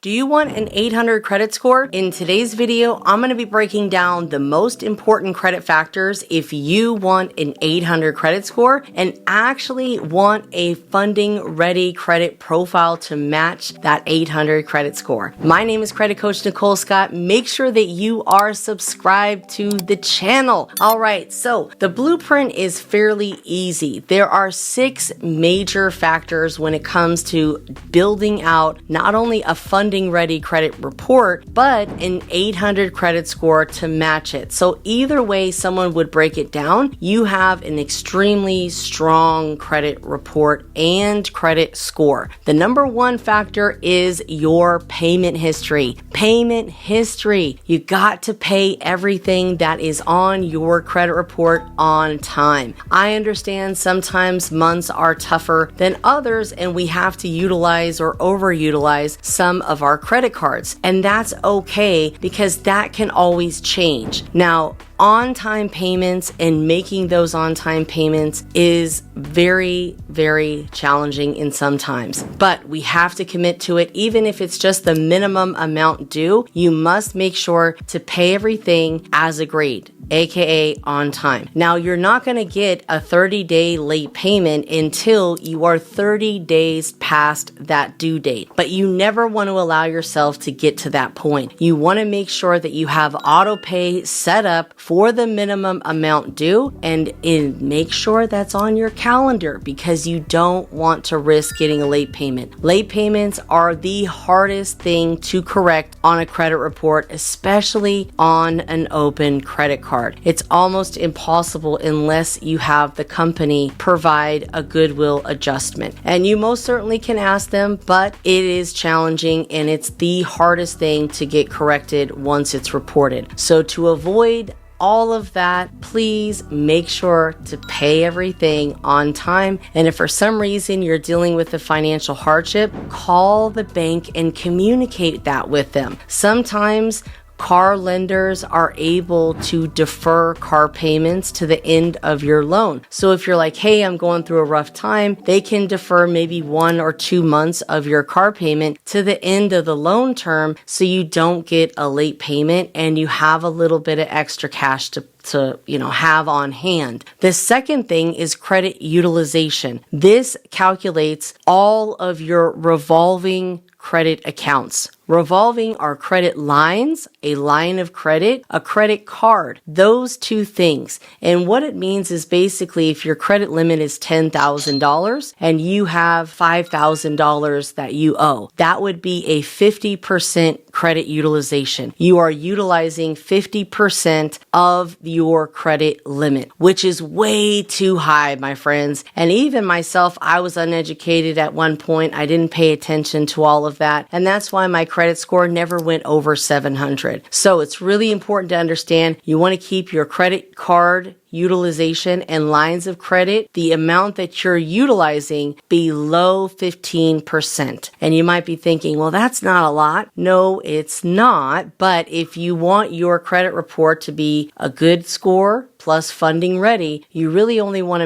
Do you want an 800 credit score? In today's video, I'm going to be breaking down the most important credit factors if you want an 800 credit score and actually want a funding ready credit profile to match that 800 credit score. My name is Credit Coach Nicole Scott. Make sure that you are subscribed to the channel. All right, so the blueprint is fairly easy. There are 6 major factors when it comes to building out not only a funding ready credit report, but an 800 credit score to match it. So either way someone would break it down, you have an extremely strong credit report and credit score. The number one factor is your payment history. Payment history. You got to pay everything that is on your credit report on time. I understand sometimes months are tougher than others and we have to utilize or overutilize some of our credit cards, and that's okay because that can always change. Now, on-time payments and making those on-time payments is very, very challenging in some times, but we have to commit to it. Even if it's just the minimum amount due, you must make sure to pay everything as agreed, aka on time. Now, you're not going to get a 30-day late payment until you are 30 days past that due date, but you never want to allow yourself to get to that point. You want to make sure that you have auto pay set up for the minimum amount due, and make sure that's on your calendar because you don't want to risk getting a late payment. Late payments are the hardest thing to correct on a credit report, especially on an open credit card. It's almost impossible unless you have the company provide a goodwill adjustment. And you most certainly can ask them, but it is challenging and it's the hardest thing to get corrected once it's reported. So to avoid all of that, please make sure to pay everything on time. And if for some reason you're dealing with a financial hardship, call the bank and communicate that with them. Sometimes car lenders are able to defer car payments to the end of your loan. So if you're like, hey, I'm going through a rough time, they can defer maybe 1 or 2 months of your car payment to the end of the loan term so you don't get a late payment and you have a little bit of extra cash to have on hand. The second thing is credit utilization. This calculates all of your revolving credit accounts. Revolving are credit lines, a line of credit, a credit card, those two things. And what it means is basically if your credit limit is $10,000 and you have $5,000 that you owe, that would be a 50% credit utilization. You are utilizing 50% of your credit limit, which is way too high, my friends. And even myself, I was uneducated at one point. I didn't pay attention to all of that. And that's why my credit score never went over 700. So it's really important to understand you want to keep your credit card utilization and lines of credit, the amount that you're utilizing, below 15%. And you might be thinking, well, that's not a lot. No, it's not. But if you want your credit report to be a good score plus funding ready, you really only want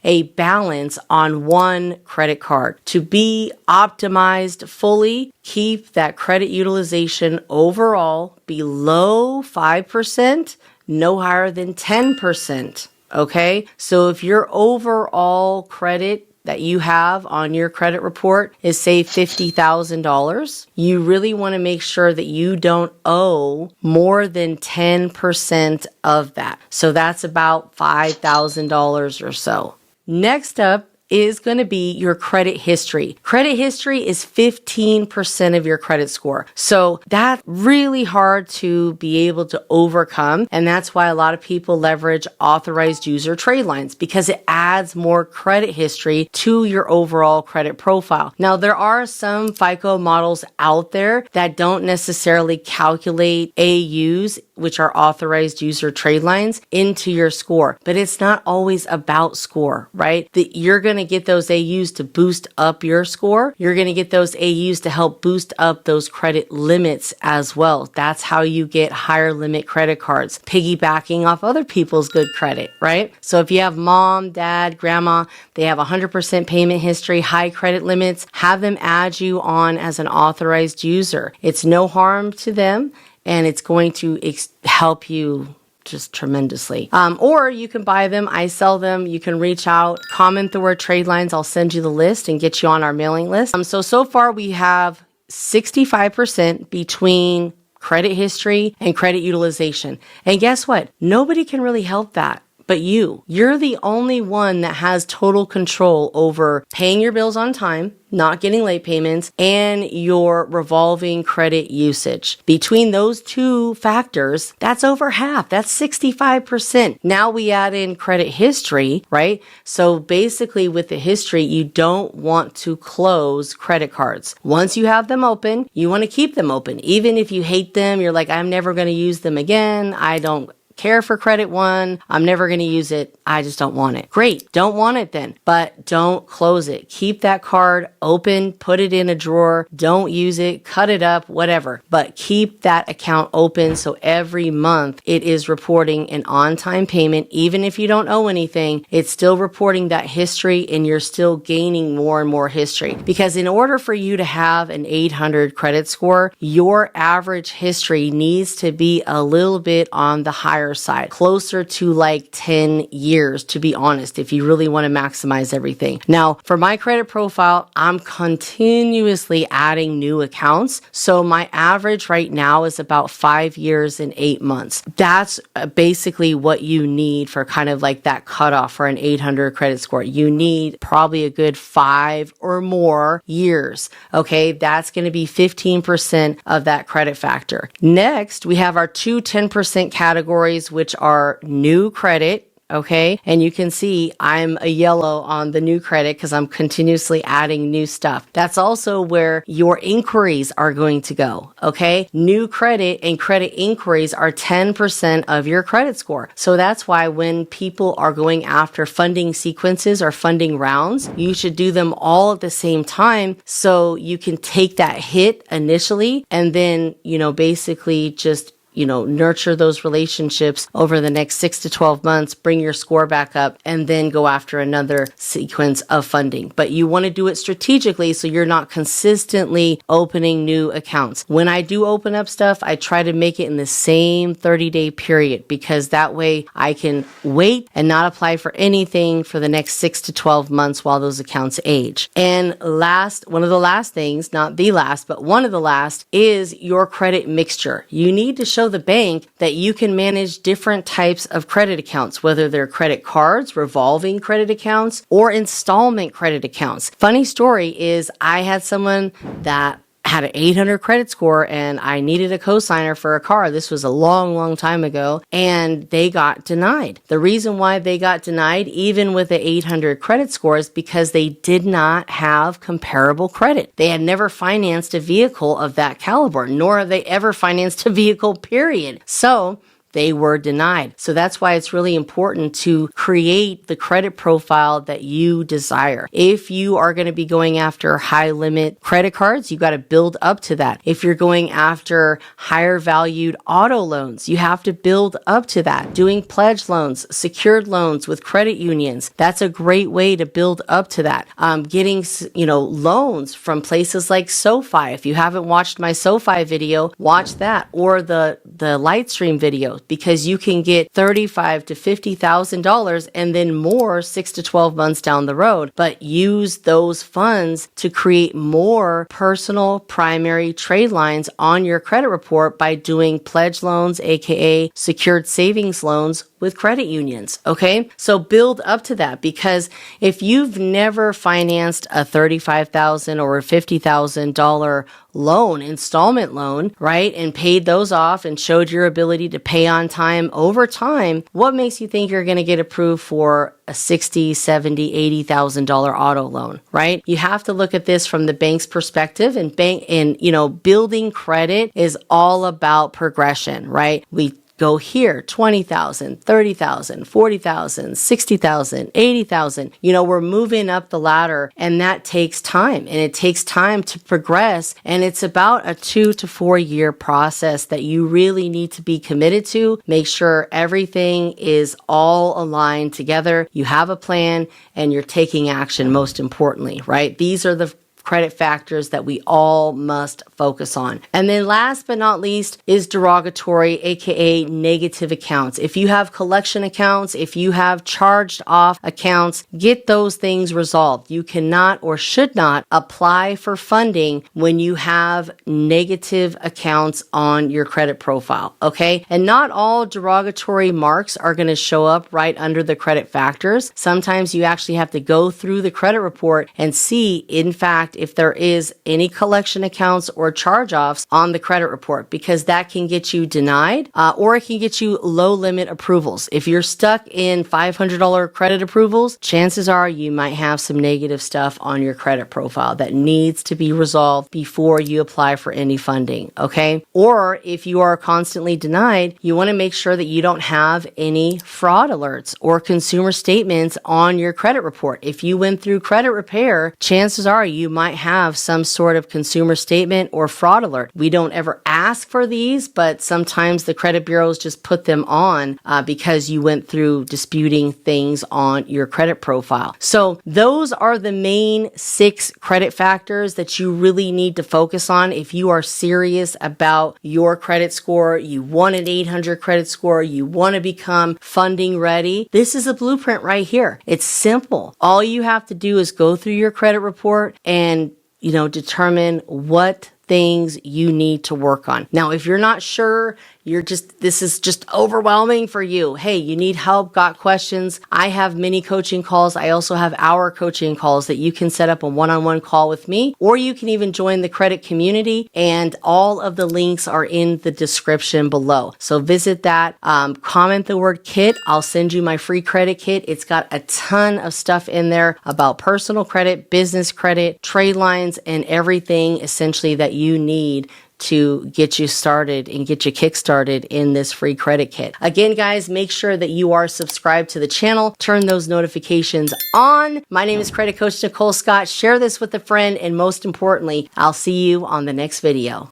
a balance on one credit card. To be optimized fully, keep that credit utilization overall below 5%, no higher than 10%. Okay? So if your overall credit that you have on your credit report is, say, $50,000, you really want to make sure that you don't owe more than 10% of that. So that's about $5,000 or so. Next up is going to be your credit history. Credit history is 15% of your credit score. So that's really hard to be able to overcome. And that's why a lot of people leverage authorized user trade lines because it adds more credit history to your overall credit profile. Now, there are some FICO models out there that don't necessarily calculate AUs, which are authorized user trade lines, into your score. But it's not always about score, right? You're going going to get those AUs to boost up your score. You're going to get those AUs to help boost up those credit limits as well. That's how you get higher limit credit cards, piggybacking off other people's good credit, right? So if you have mom, dad, grandma, they have 100% payment history, high credit limits, have them add you on as an authorized user. It's no harm to them, and it's going to help you just tremendously. Or you can buy them. I sell them. You can reach out, comment the word trade lines. I'll send you the list and get you on our mailing list. So far we have 65% between credit history and credit utilization. And guess what? Nobody can really help that but you. You're the only one that has total control over paying your bills on time, not getting late payments, and your revolving credit usage. Between those two factors, that's over half. That's 65%. Now we add in credit history, right? So basically with the history, you don't want to close credit cards. Once you have them open, you want to keep them open. Even if you hate them, you're like, I'm never going to use them again. I don't care for credit one. I'm never going to use it. I just don't want it. Great. Don't want it then, but don't close it. Keep that card open, put it in a drawer. Don't use it, cut it up, whatever, but keep that account open. So every month it is reporting an on-time payment. Even if you don't owe anything, it's still reporting that history and you're still gaining more and more history. Because in order for you to have an 800 credit score, your average history needs to be a little bit on the higher side, closer to like 10 years, to be honest, if you really want to maximize everything. Now, for my credit profile, I'm continuously adding new accounts. So my average right now is about 5 years and 8 months. That's basically what you need for kind of like that cutoff for an 800 credit score. You need probably a good 5 or more years. Okay, that's going to be 15% of that credit factor. Next, we have our two 10% categories, which are new credit. Okay. And you can see I'm a yellow on the new credit because I'm continuously adding new stuff. That's also where your inquiries are going to go. Okay. New credit and credit inquiries are 10% of your credit score. So that's why when people are going after funding sequences or funding rounds, you should do them all at the same time so you can take that hit initially and then, basically just nurture those relationships over the next 6 to 12 months, bring your score back up, and then go after another sequence of funding. But you want to do it strategically so you're not consistently opening new accounts. When I do open up stuff, I try to make it in the same 30-day period because that way I can wait and not apply for anything for the next 6 to 12 months while those accounts age. And one of the last things, not the last, but one of the last is your credit mixture. You need to show the bank that you can manage different types of credit accounts, whether they're credit cards, revolving credit accounts, or installment credit accounts. Funny story is I had someone that had an 800 credit score and I needed a cosigner for a car. This was a long, long time ago, and they got denied. The reason why they got denied, even with the 800 credit score, is because they did not have comparable credit. They had never financed a vehicle of that caliber, nor have they ever financed a vehicle, period. So they were denied. So that's why it's really important to create the credit profile that you desire. If you are going to be going after high limit credit cards, you got to build up to that. If you're going after higher valued auto loans, you have to build up to that. Doing pledge loans, secured loans with credit unions, that's a great way to build up to that. Getting, loans from places like SoFi. If you haven't watched my SoFi video, watch that, or the Lightstream video, because you can get $35,000 to $50,000 and then more 6 to 12 months down the road. But use those funds to create more personal primary trade lines on your credit report by doing pledge loans, aka secured savings loans with credit unions. Okay, so build up to that, because if you've never financed a $35,000 or a $50,000 loan, installment loan, right, and paid those off and showed your ability to pay on time over time, what makes you think you're going to get approved for a $60,000, $70,000, $80,000 auto loan, right? You have to look at this from the bank's perspective, and building credit is all about progression, right? We go here, 20,000, 30,000, 40,000, 60,000, 80,000. You know, we're moving up the ladder, and that takes time, and it takes time to progress. And it's about a 2 to 4 year process that you really need to be committed to. Make sure everything is all aligned together. You have a plan and you're taking action, most importantly, right? These are the credit factors that we all must focus on. And then last but not least is derogatory, aka negative accounts. If you have collection accounts, if you have charged off accounts, get those things resolved. You cannot or should not apply for funding when you have negative accounts on your credit profile, okay? And not all derogatory marks are going to show up right under the credit factors. Sometimes you actually have to go through the credit report and see, in fact, if there is any collection accounts or charge-offs on the credit report, because that can get you denied or it can get you low limit approvals. If you're stuck in $500 credit approvals, chances are you might have some negative stuff on your credit profile that needs to be resolved before you apply for any funding, okay? Or if you are constantly denied, you want to make sure that you don't have any fraud alerts or consumer statements on your credit report. If you went through credit repair, chances are you might have some sort of consumer statement or fraud alert. We don't ever ask for these, but sometimes the credit bureaus just put them on because you went through disputing things on your credit profile. So those are the main 6 credit factors that you really need to focus on if you are serious about your credit score. You want an 800 credit score. You want to become funding ready. This is a blueprint right here. It's simple. All you have to do is go through your credit report and determine what things you need to work on. Now, if you're not sure, this is just overwhelming for you. Hey, you need help, got questions. I have mini coaching calls. I also have hour coaching calls that you can set up a one-on-one call with me, or you can even join the credit community, and all of the links are in the description below. So visit that, comment the word kit. I'll send you my free credit kit. It's got a ton of stuff in there about personal credit, business credit, trade lines, and everything essentially that you need to get you started and get you kickstarted in this free credit kit. Again, guys, make sure that you are subscribed to the channel. Turn those notifications on. My name is Credit Coach Nicole Scott. Share this with a friend, and most importantly, I'll see you on the next video.